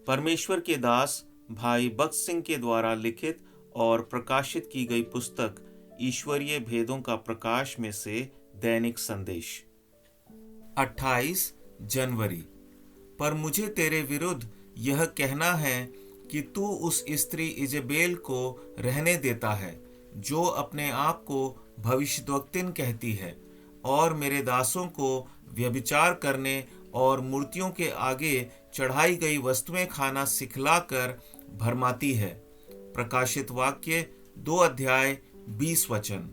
परमेश्वर के दास भाई बख्श सिंह के द्वारा लिखित और प्रकाशित की गई पुस्तक ईश्वरीय भेदों का प्रकाश में से दैनिक संदेश। 28 जनवरी। पर मुझे तेरे विरुद्ध यह कहना है कि तू उस स्त्री इजेबेल को रहने देता है, जो अपने आप को भविष्यद्वक्तिन कहती है और मेरे दासों को व्यभिचार करने और मूर्तियों के आगे चढ़ाई गई वस्तुएं खाना सिखलाकर भरमाती है। प्रकाशित वाक्य 2 अध्याय 20 वचन।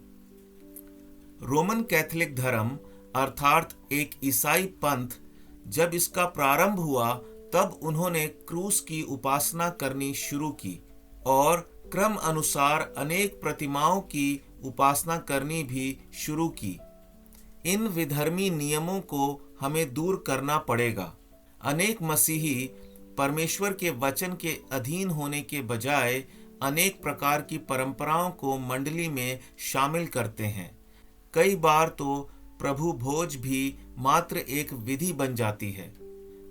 रोमन कैथोलिक धर्म अर्थात एक ईसाई पंथ जब इसका प्रारंभ हुआ तब उन्होंने क्रूस की उपासना करनी शुरू की और क्रम अनुसार अनेक प्रतिमाओं की उपासना करनी भी शुरू की। इन विधर्मी नियमों को हमें दूर करना पड़ेगा। अनेक मसीही परमेश्वर के वचन के अधीन होने के बजाय अनेक प्रकार की परंपराओं को मंडली में शामिल करते हैं। कई बार तो प्रभु भोज भी मात्र एक विधि बन जाती है।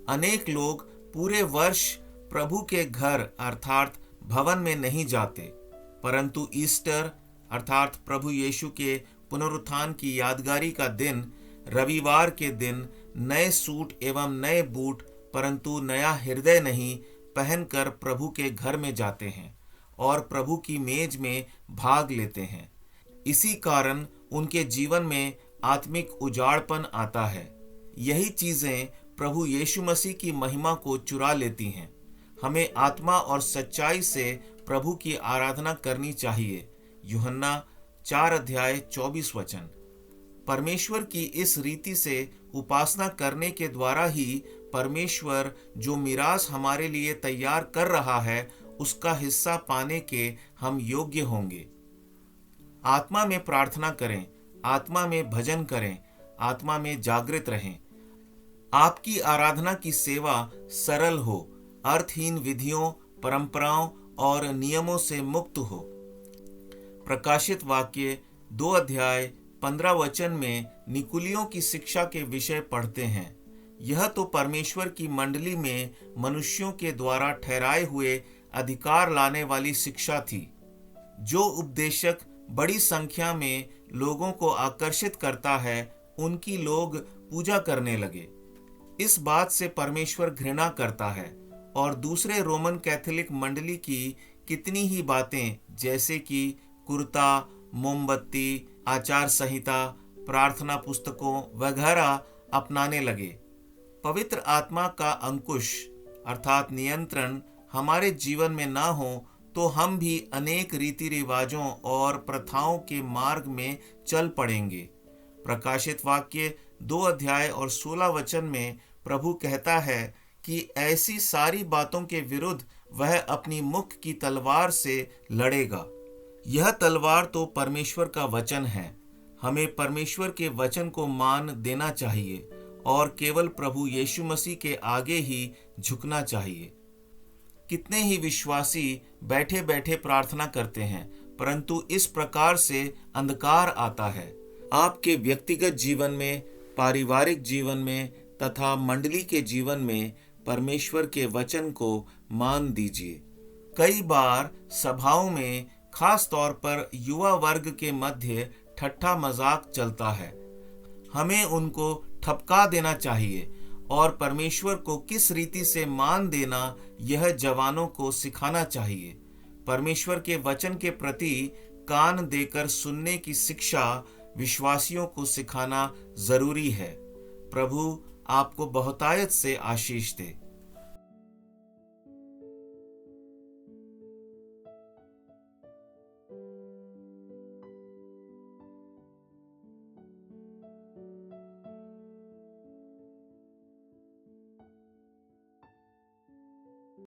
अनेक लोग पूरे वर्ष प्रभु के घर अर्थात भवन में नहीं जाते, परंतु ईस्टर अर्थात प्रभु यीशु के पुनरुत्थान की यादगारी का दिन, रविवार के दिन नए सूट एवं नए बूट परंतु नया हृदय नहीं पहनकर प्रभु के घर में जाते हैं और प्रभु की मेज में भाग लेते हैं। इसी कारण उनके जीवन में आत्मिक उजाड़पन आता है। यही चीजें प्रभु यीशु मसीह की महिमा को चुरा लेती हैं। हमें आत्मा और सच्चाई से प्रभु की आराधना करनी चाहिए। यूहन्ना 4 अध्याय 24 वचन। परमेश्वर की इस रीति से उपासना करने के द्वारा ही परमेश्वर जो मिरास हमारे लिए तैयार कर रहा है उसका हिस्सा पाने के हम योग्य होंगे। आत्मा में प्रार्थना करें, आत्मा में भजन करें, आत्मा में जागृत रहें। आपकी आराधना की सेवा सरल हो, अर्थहीन विधियों, परंपराओं और नियमों से मुक्त हो। प्रकाशित वाक्य 2 अध्याय 15 वचन में निकुलियों की शिक्षा के विषय पढ़ते हैं। यह तो परमेश्वर की मंडली में मनुष्यों के द्वारा ठहराए हुए अधिकार लाने वाली शिक्षा थी। जो उपदेशक बड़ी संख्या में लोगों को आकर्षित करता है, उनकी लोग पूजा करने लगे। इस बात से परमेश्वर घृणा करता है और दूसरे रोमन कैथोलिक मंडली की कितनी ही बातें जैसे कि कुर्ता, मोमबत्ती, आचार संहिता, प्रार्थना पुस्तकों वगैरह अपनाने लगे। पवित्र आत्मा का अंकुश अर्थात नियंत्रण हमारे जीवन में ना हो तो हम भी अनेक रीति रिवाजों और प्रथाओं के मार्ग में चल पड़ेंगे। प्रकाशित वाक्य 2 अध्याय और 16 वचन में प्रभु कहता है कि ऐसी सारी बातों के विरुद्ध वह अपनी मुख की तलवार से लड़ेगा। यह तलवार तो परमेश्वर का वचन है। हमें परमेश्वर के वचन को मान देना चाहिए और केवल प्रभु यीशु मसीह के आगे ही झुकना चाहिए। कितने ही विश्वासी बैठे बैठे प्रार्थना करते हैं, परंतु इस प्रकार से अंधकार आता है। आपके व्यक्तिगत जीवन में, पारिवारिक जीवन में तथा मंडली के जीवन में परमेश्वर के वचन को मान दीजिए। कई बार सभाओं में, खास तौर पर युवा वर्ग के मध्य ठट्ठा मजाक चलता है। हमें उनको ठपका देना चाहिए और परमेश्वर को किस रीति से मान देना यह जवानों को सिखाना चाहिए। परमेश्वर के वचन के प्रति कान देकर सुनने की शिक्षा विश्वासियों को सिखाना जरूरी है। प्रभु आपको बहुतायत से आशीष दे।